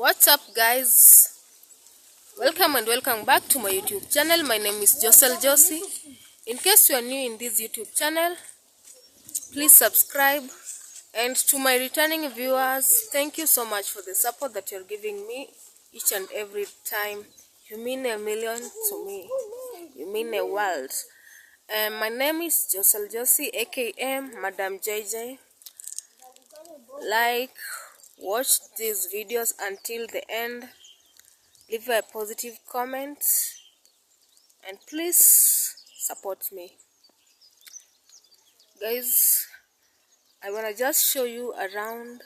What's up, guys? Welcome and welcome back to my YouTube channel. My name is Josie. In case you are new in this YouTube channel, please subscribe. And to my returning viewers, thank you so much for the support that you're giving me each and every time. You mean a million to me. You mean a world. My name is Josie, aka Madam JJ. Like, watch these videos until the end. Leave a positive comment and please support me, guys. I wanna just show you around,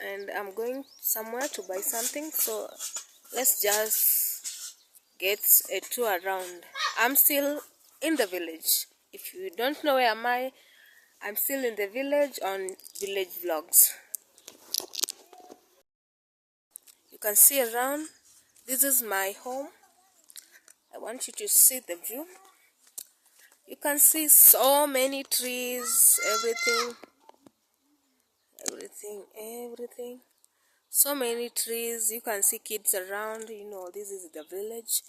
and I'm going somewhere to buy something, so let's just get a tour around. I'm still in the village. If you don't know where am I'm still in the village on village vlogs. You can see around. This is my home. I want you to see the view. You can see so many trees, everything. So many trees. You can see kids around. This is the village.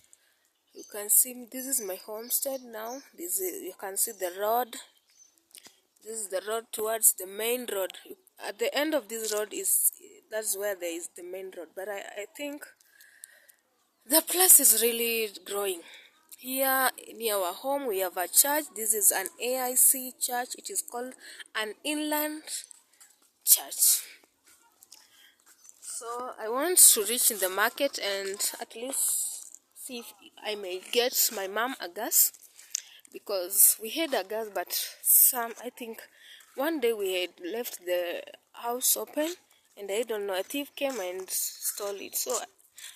You can see this is my homestead now. You can see the road. This is the road towards the main road. At the end of this road that's where there is the main road. But I think the place is really growing. Here near our home we have a church. This is an AIC church. It is called an inland church. So I want to reach in the market and at least see if I may get my mom a gas, because we had a gas, but I think one day we had left the house open and I don't know, a thief came and stole it. So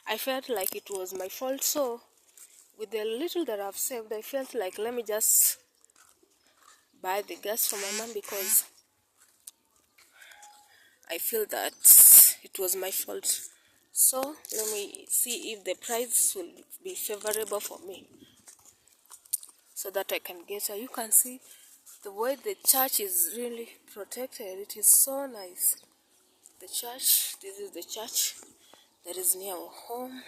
I felt like it was my fault. So with the little that I've saved, I felt like let me just buy the gas for my mom, because I feel that it was my fault. So let me see if the price will be favorable for me, so that I can get her. You can see the way the church is really protected. It is so nice. The church, this is the church that is near our home.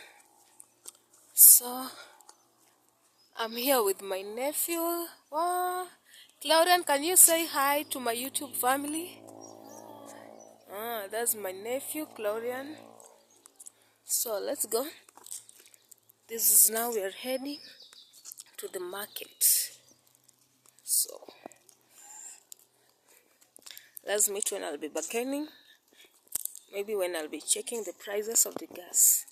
So I'm here with my nephew. Wow. Claudian, can you say hi to my YouTube family? That's my nephew, Claudian. So let's go. This is now we are heading to the market. So let's meet when I'll be bargaining. Maybe when I'll be checking the prices of the gas.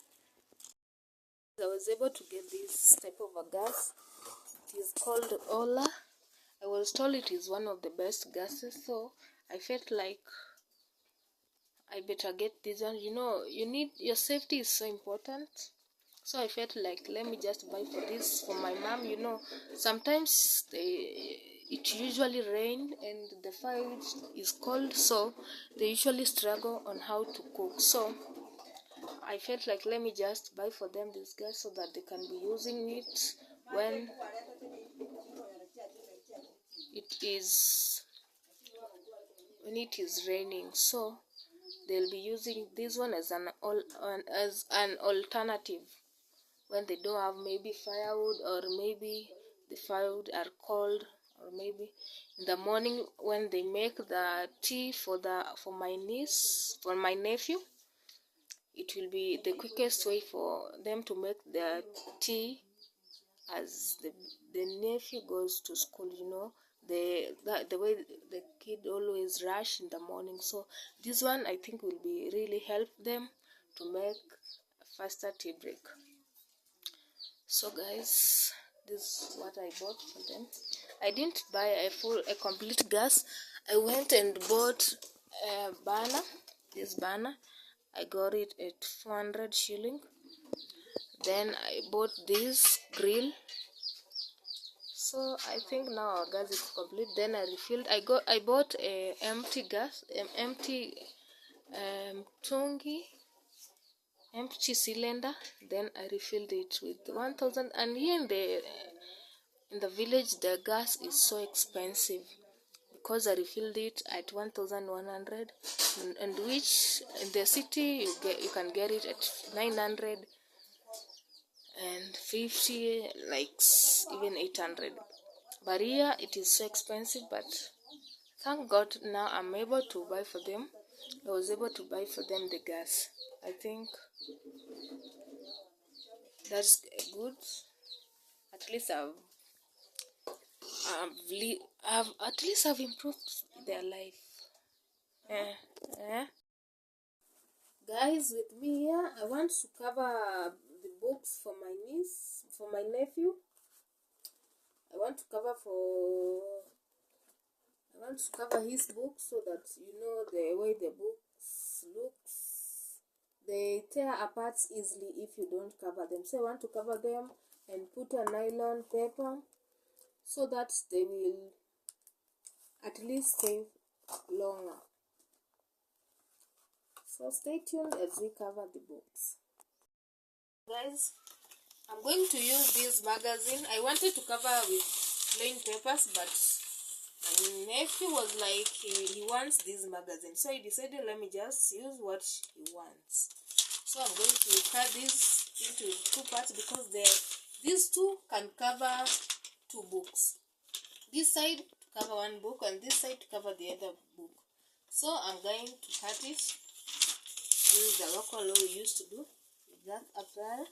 I was able to get this type of a gas. It is called Ola. I was told it is one of the best gases, so I felt like I better get this one. Your safety is so important. So I felt like let me just buy for this for my mom. Sometimes it usually rain and the fire is cold, so they usually struggle on how to cook. So I felt like let me just buy for them this gas so that they can be using it when it is raining. So they'll be using this one as an alternative when they don't have maybe firewood, or maybe the firewood are cold, or maybe in the morning when they make the tea for my nephew. It will be the quickest way for them to make the tea as the nephew goes to school. The way the kid always rush in the morning. So this one I think will be really help them to make a faster tea break. So guys, this is what I bought for them. I didn't buy a complete gas. I went and bought a burner. This burner, I got it at 400 shilling. Then I bought this grill. So I think now our gas is complete. Then I refilled. I bought a empty gas, empty tungi, empty cylinder. Then I refilled it with 1,000. And here in the village, the gas is so expensive, because I refilled it at 1,100, and which in the city you can get it at 950, like even 800. But here it is so expensive, but thank God now I'm able to buy for them. I was able to buy for them the gas. I think that's good. At least I've improved their life. Guys, with me here, I want to cover the books for my niece, for my nephew. I want to cover his book so that you know the way the books looks. They tear apart easily if you don't cover them. So I want to cover them and put a nylon paper so that they will at least stay longer. So stay tuned as we cover the books. Guys, I'm going to use this magazine. I wanted to cover with plain papers, but my nephew was like he wants this magazine, so he decided let me just use what he wants. So I'm going to cut this into 2 parts because these two can cover 2 books. This side to cover 1 book and this side to cover the other book. So I'm going to cut it. This is the local law we used to do. Just apply.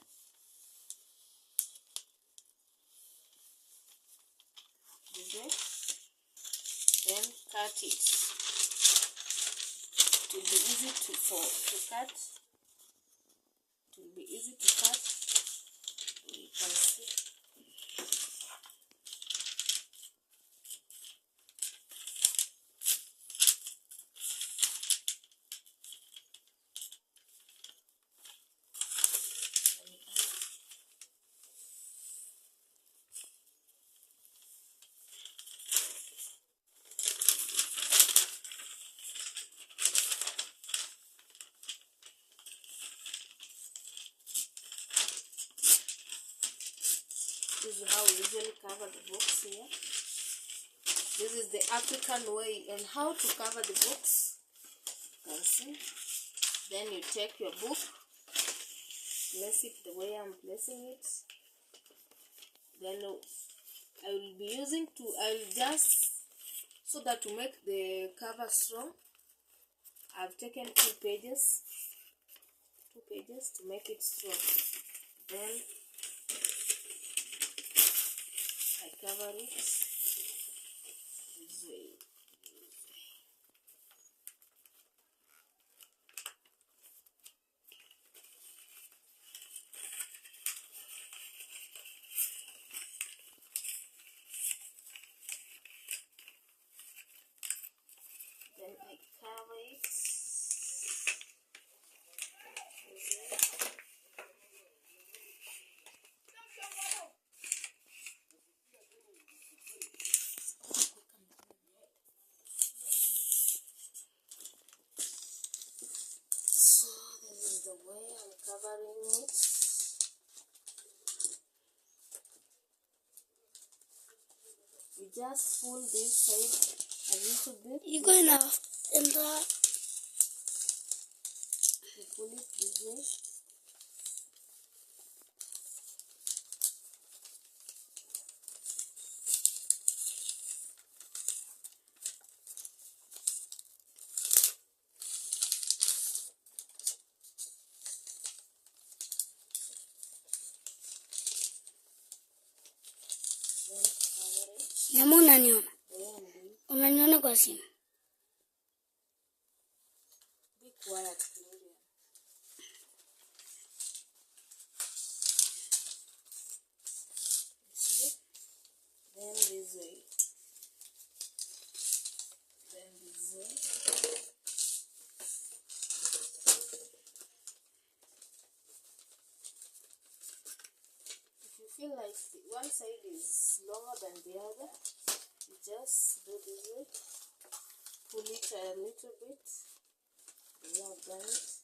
Then cut it. It will be easy to cut. It will be easy to cut. You can see. This is how we usually cover the books here. This is the African way on how to cover the books. You can see. Then you take your book, place it the way I'm placing it. Then I'll just, so that to make the cover strong, I've taken 2 pages to make it strong. Then I cover it this way. Then I cover it. So this is the way I'm covering it. You just pull this side a little bit. You're going to in the... You pull it this way. Then cover it. Nyama unaniona? Then Unaniona kwa simu? be quiet, Gloria. See? Then this way. Then this way. If you feel like one side is longer than the other, you just do this way. Pull it a little bit. You have done it.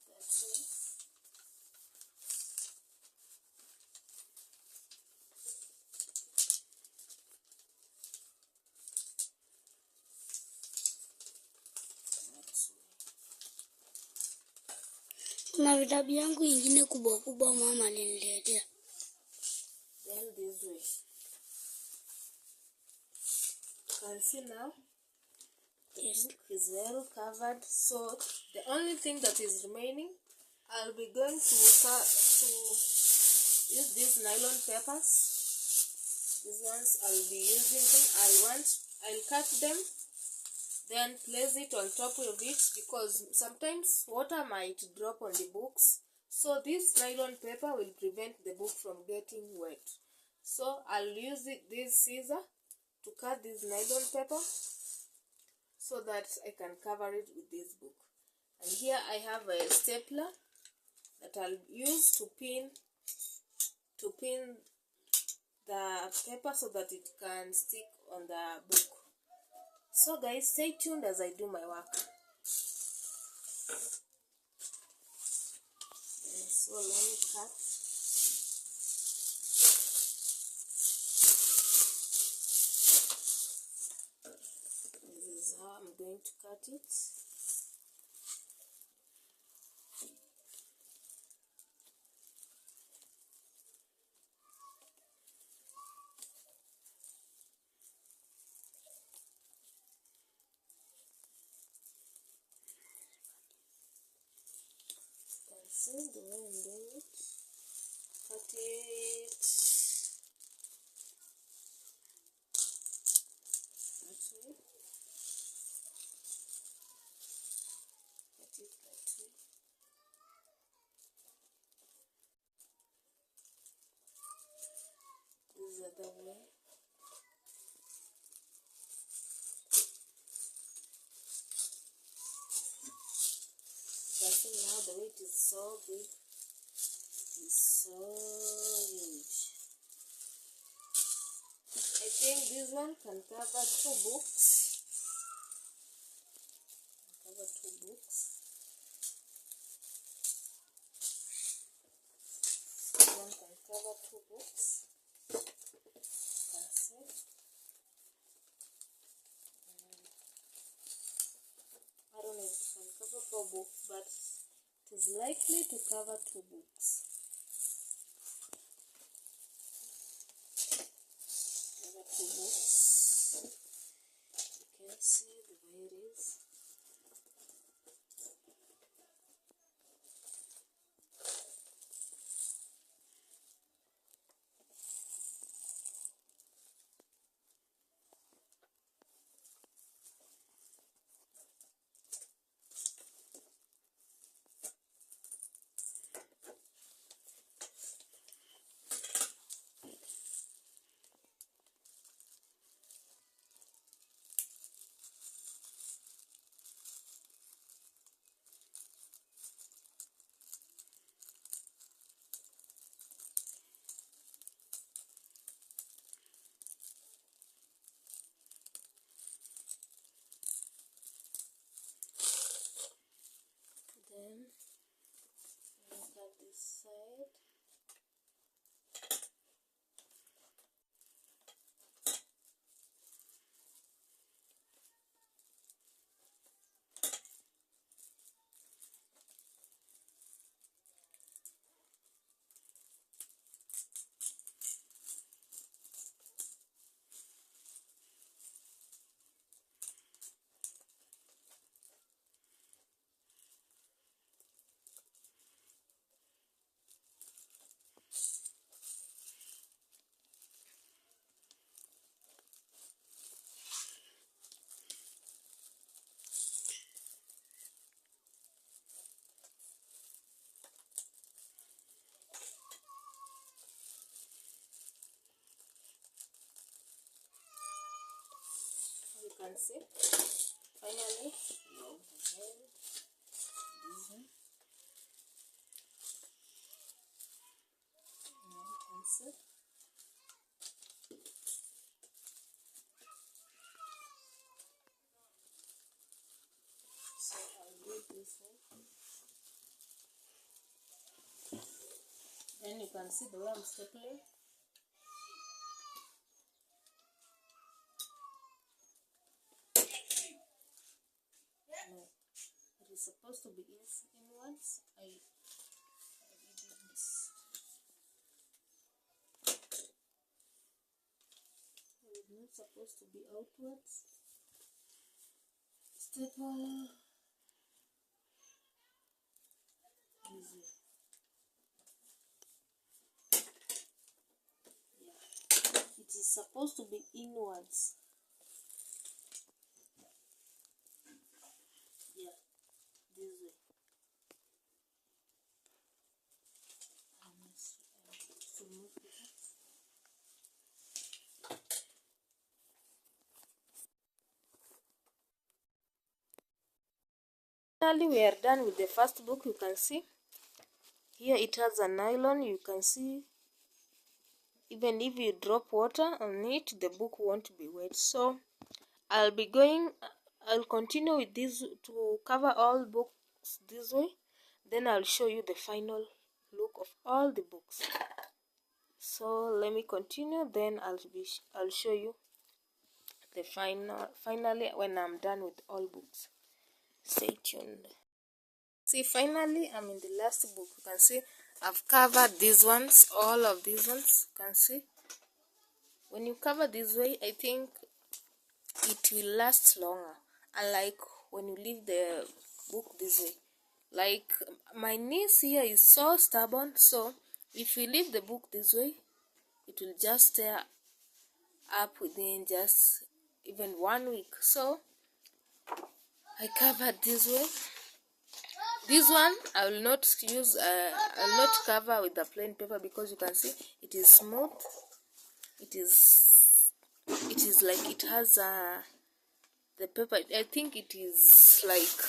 That's it. Kuna vitabu yangu ingine kubwa kubwa mama aliniletea. Then this way. You can see now the book is well covered. So the only thing that is remaining, I'll be going to use these nylon papers. These ones I'll be using them. I'll cut them, then place it on top of it, because sometimes water might drop on the books. So this nylon paper will prevent the book from getting wet. So I'll use this scissor to cut this nylon paper so that I can cover it with this book. And here I have a stapler that I'll use to pin the paper so that it can stick on the book. So guys, stay tuned as I do my work. So let me cut. This is how I'm going to cut it. See the way I'm doing it. Cut it that way. Cut it that way. This other way. You can see now the weight is so big. It's so huge. I think this one can cover 2 books. Cover 2 books. This one can cover 2 books. You can see. I don't know if it can cover 4 books, but it is likely to cover 2 books. Cover 2 books. You can see the way it is. Then look at this side. You can see. Finally, this one. You can see. So I'll do it this way. Then you can see the way I'm stapling. No, it is supposed to be inwards. I not supposed to be outwards. Staple this way. Yeah, it is supposed to be inwards. Yeah, this way. To move it. Finally, we are done with the first book. You can see here it has a nylon. You can see even if you drop water on it, the book won't be wet. So I'll continue with this to cover all books this way. Then I'll show you the final look of all the books. So let me continue. Then I'll show you the finally when I'm done with all books. Stay tuned. See, finally I'm in the last book. You can see I've covered these ones, all of these ones. You can see when you cover this way, I think it will last longer, unlike when you leave the book this way. Like my niece here is so stubborn, so if you leave the book this way, it will just tear up within just even 1 week. So I covered this way. This one I will not use. I will not cover with the plain paper because you can see it is smooth. It is like it has the paper. I think it is like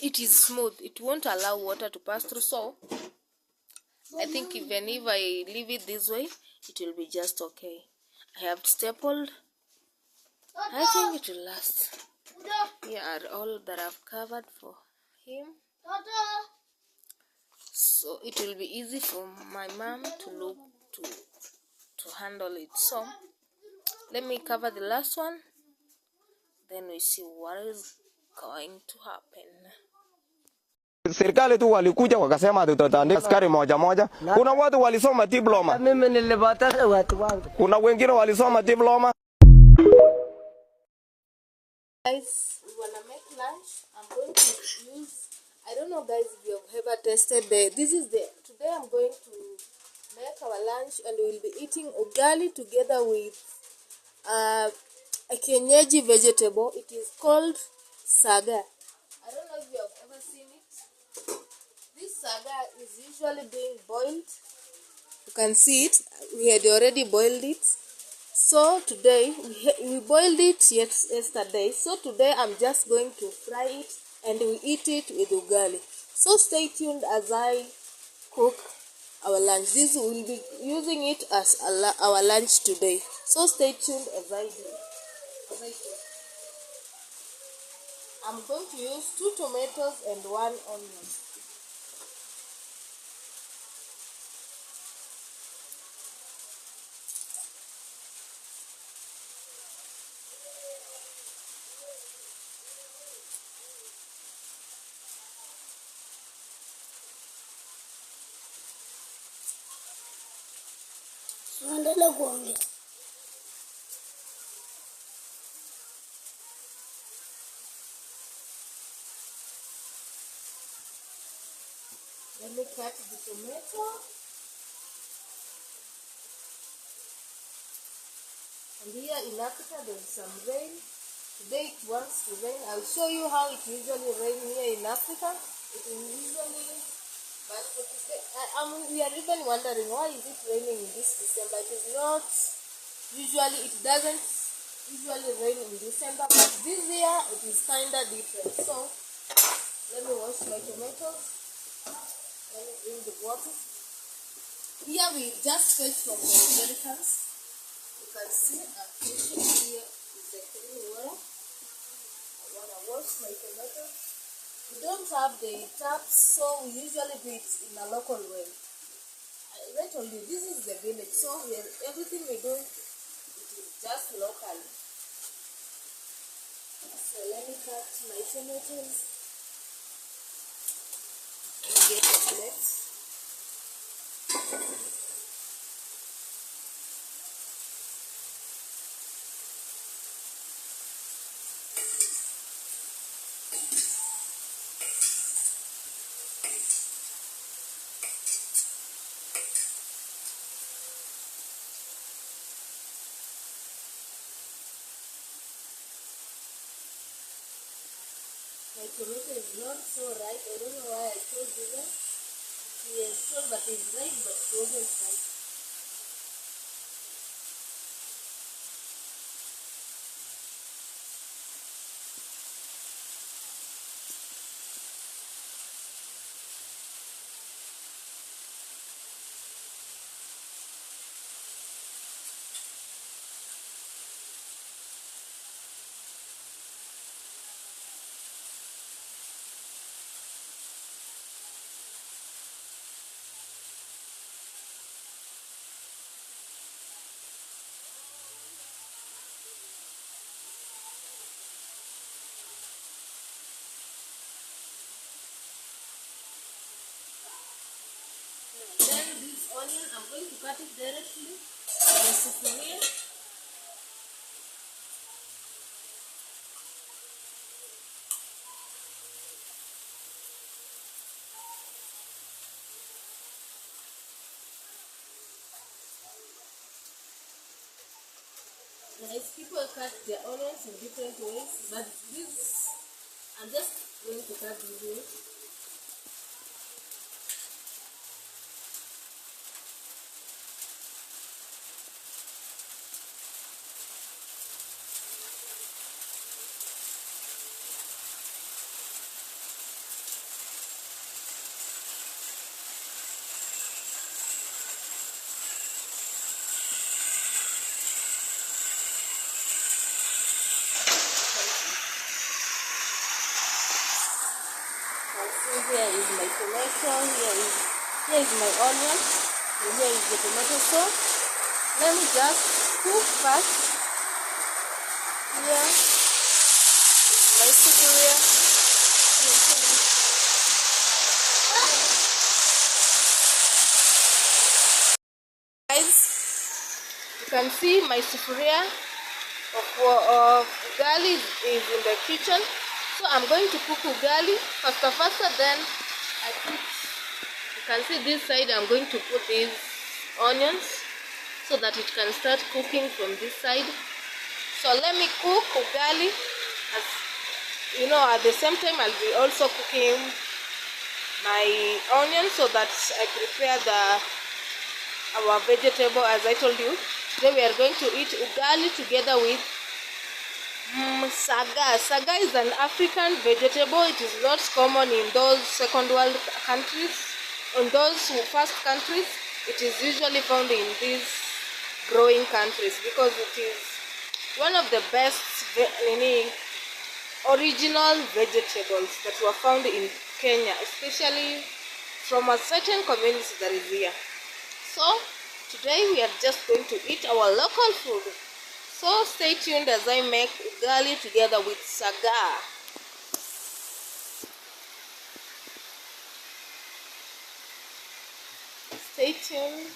it is smooth. It won't allow water to pass through. So I think even if I leave it this way, it will be just okay. I have stapled. I think it will last. Here are all that I've covered for him. So it will be easy for my mom to handle it. So let me cover the last one. Then we see what is going to happen. Serikali tu walikuja wakasema tutatandika askari moja moja. Kuna watu walisoma diploma. Mimi nilipata watu wangu. Kuna wengine walisoma diploma. Guys, we wanna make lunch. I'm going to use, I don't know guys if you have ever tasted today I'm going to make our lunch and we'll be eating ugali together with a kienyeji vegetable. It is called sagaa. I don't know if you have ever seen it. This sagaa is usually being boiled. You can see it. We had already boiled it. So today we boiled it yesterday. So today I'm just going to fry it and we eat it with ugali. So stay tuned as I cook our lunch. This will be using it as our lunch today. So stay tuned as I do. I'm going to use 2 tomatoes and 1 onion. Tunaendelea kuongea. Let me cut the tomato. And here in Africa there is some rain. Today it wants to rain. I'll show you how it usually rains here in Africa. It is usually, but for today, we are even wondering why is it raining in this December. It is not usually. It doesn't usually rain in December, but this year it is kinda different. So let me wash my tomatoes. Let me bring the water. Here we just fetch from the Americans. You can see I'm fishing. Here is the clean water. I want to wash my tomatoes. We don't have the taps, so we usually do it in a local way. I told you, this is the village, so everything we do, it is just local. So let me cut my tomatoes. minutes. My tomato is not so ripe. I don't know why I told you that. Yes, told but it's ripe, but it wasn't ripe. Then this onion, I'm going to cut it directly. This is here. Guys, people cut their onions in different ways, but this, I'm just going to cut this way. Here is my tomato, here is my onion, and here is the tomato sauce. Let me just cook first. Here, my sufuria. Guys, you can see my sufuria of ugali is in the kitchen. So I'm going to cook ugali faster, then I put, you can see this side, I'm going to put these onions so that it can start cooking from this side. So let me cook ugali, as you know, at the same time I'll be also cooking my onions so that I prepare our vegetable. As I told you, today we are going to eat ugali together with sagaa. Sagaa is an African vegetable. It is not common in those second world countries. In those first countries, it is usually found in these growing countries because it is one of the best original vegetables that were found in Kenya, especially from a certain community that is here. So today we are just going to eat our local food. So stay tuned as I make ugali together with sagaa. Stay tuned.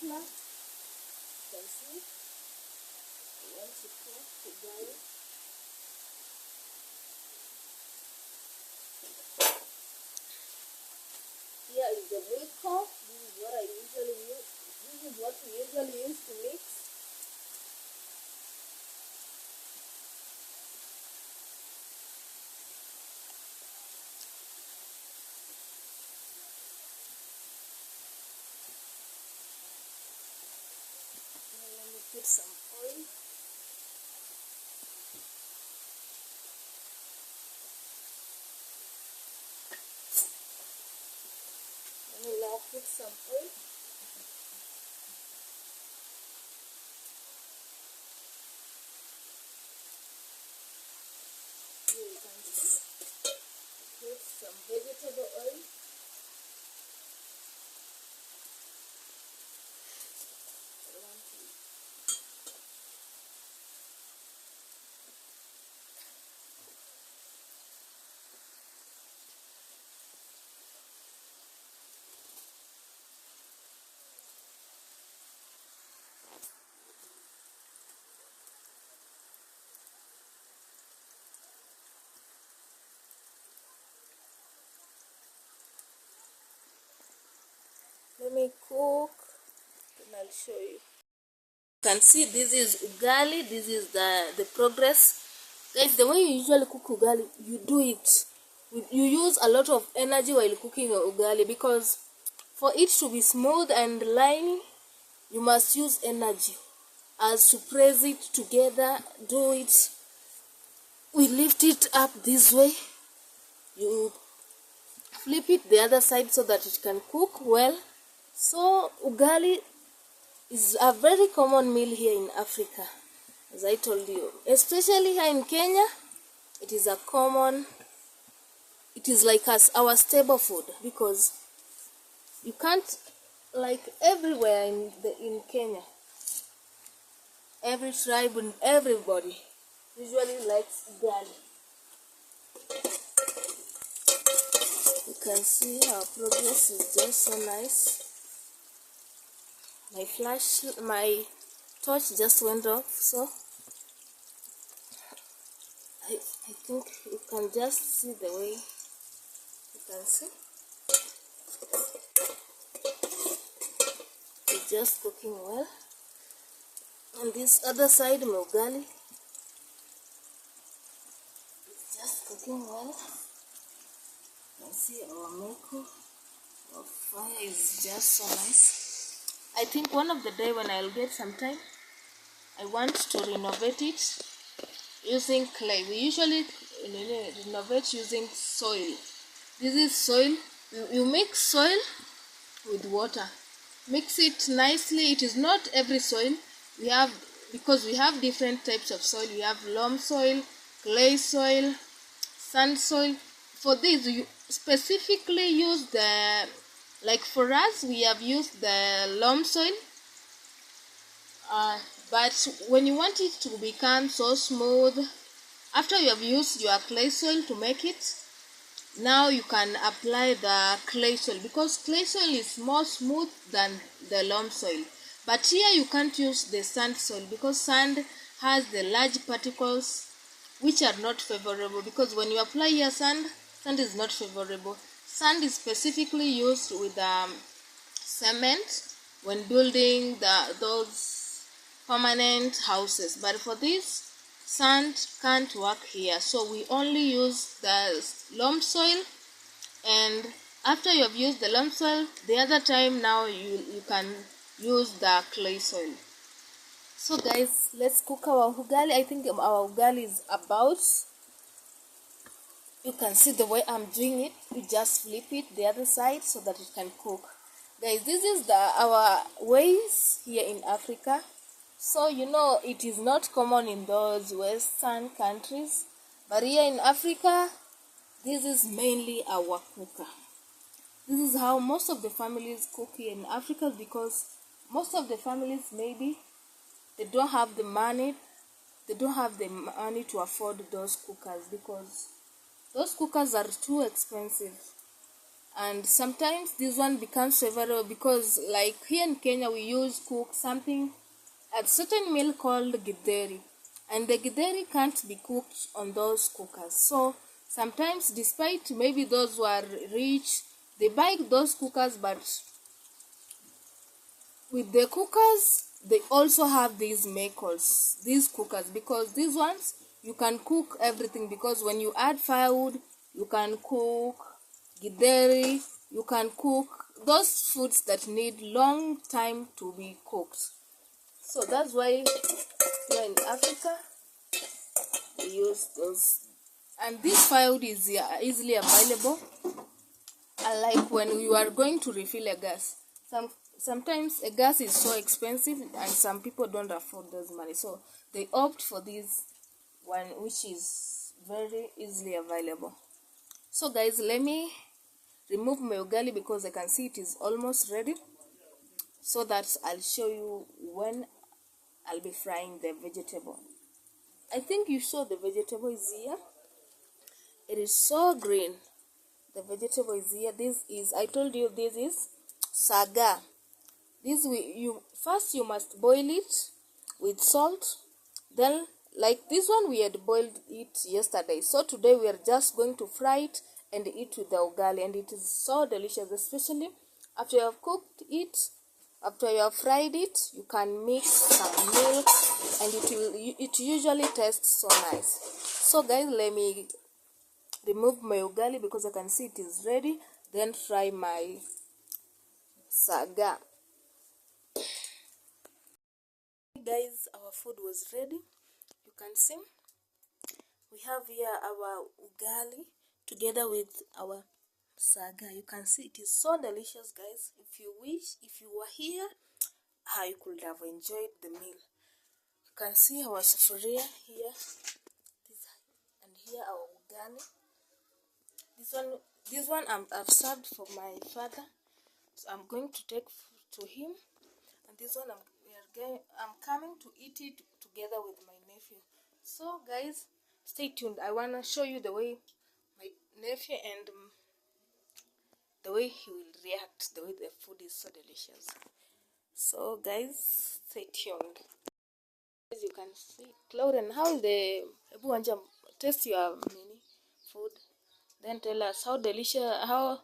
You can see once you cook together. Here is the Wilco. This is what I usually use. This is what we usually use to mix. put some oil. Let me now put some oil. Here you can see. Put some vegetable oil. Let me cook and I'll show you. You can see this is ugali. This is the progress. Guys, the way you usually cook ugali, you do it. You use a lot of energy while cooking your ugali because for it to be smooth and liney, you must use energy. As to press it together, do it. We lift it up this way. You flip it the other side so that it can cook well. So ugali is a very common meal here in Africa, as I told you. Especially here in Kenya, it is like our staple food because you can't, like everywhere in Kenya, every tribe and everybody usually likes ugali. You can see our progress is just so nice. My torch just went off, so I think you can just see the way you can see. It's just cooking well. On this other side, my ugali, it's just cooking well. You can see our meko, our fire is just so nice. I think one of the day when I'll get some time, I want to renovate it using clay. We usually renovate using soil. This is soil. You mix soil with water. Mix it nicely. It is not every soil. Because we have different types of soil. We have loam soil, clay soil, sand soil. For this, you specifically use like for us, we have used the loam soil. But when you want it to become so smooth, after you have used your clay soil to make it, now you can apply the clay soil because clay soil is more smooth than the loam soil. But here you can't use the sand soil because sand has the large particles which are not favorable, because when you apply here sand is not favorable. Sand is specifically used with cement when building those permanent houses, but for this, sand can't work here. So we only use the loam soil, and after you have used the loam soil, the other time now you can use the clay soil. So guys, let's cook our ugali. I think our ugali is about, you can see the way I'm doing it. You just flip it the other side so that it can cook. Guys, this is our ways here in Africa. So you know it is not common in those Western countries, but here in Africa, this is mainly our cooker. This is how most of the families cook here in Africa, because most of the families maybe they don't have the money to afford those cookers, because those cookers are too expensive. And sometimes this one becomes favorable because, like here in Kenya, we cook something, a certain meal called githeri, and the githeri can't be cooked on those cookers. So sometimes, despite maybe those who are rich, they buy those cookers, but with the cookers they also have these makers, these cookers, because these ones you can cook everything, because when you add firewood, you can cook githeri, you can cook those foods that need long time to be cooked. So that's why here in Africa we use those. And this firewood is easily available, unlike when you are going to refill a gas. Sometimes a gas is so expensive and some people don't afford those money, so they opt for this one, which is very easily available. So guys, let me remove my ugali because I can see it is almost ready, so that I'll show you when I'll be frying the vegetable. I think you saw the vegetable is here. It is so green. The vegetable is here. This is, I told you, this is sagaa. This first you must boil it with salt. Then, like this one, we had boiled it yesterday. So today we are just going to fry it and eat with the ugali, and it is so delicious, especially after you have cooked it. After you have fried it, you can mix some milk, and it usually tastes so nice. So guys, let me remove my ugali because I can see it is ready. Then fry my sagaa. Guys, our food was ready. You can see we have here our ugali together with our sagaa. You can see it is so delicious, guys. If you wish, if you were here, you could have enjoyed the meal. You can see our sufuria here, and here our ugali. This one I've served for my father, so I'm going to take to him. And this one I'm coming to eat it together with my nephew. So guys, stay tuned. I want to show you the way my nephew and the way he will react, the way the food is so delicious. So guys, stay tuned. As you can see, Claudia, how is the Ebuanja? Taste your mini food, then tell us how delicious, how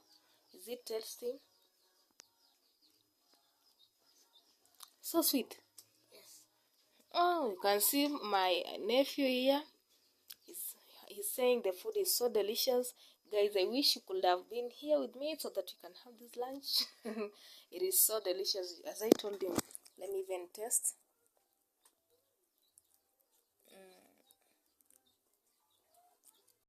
is it tasting? So sweet. Yes. Oh, you can see my nephew here. He's saying the food is so delicious. Guys, I wish you could have been here with me so that you can have this lunch. It is so delicious, as I told you. Let me even taste.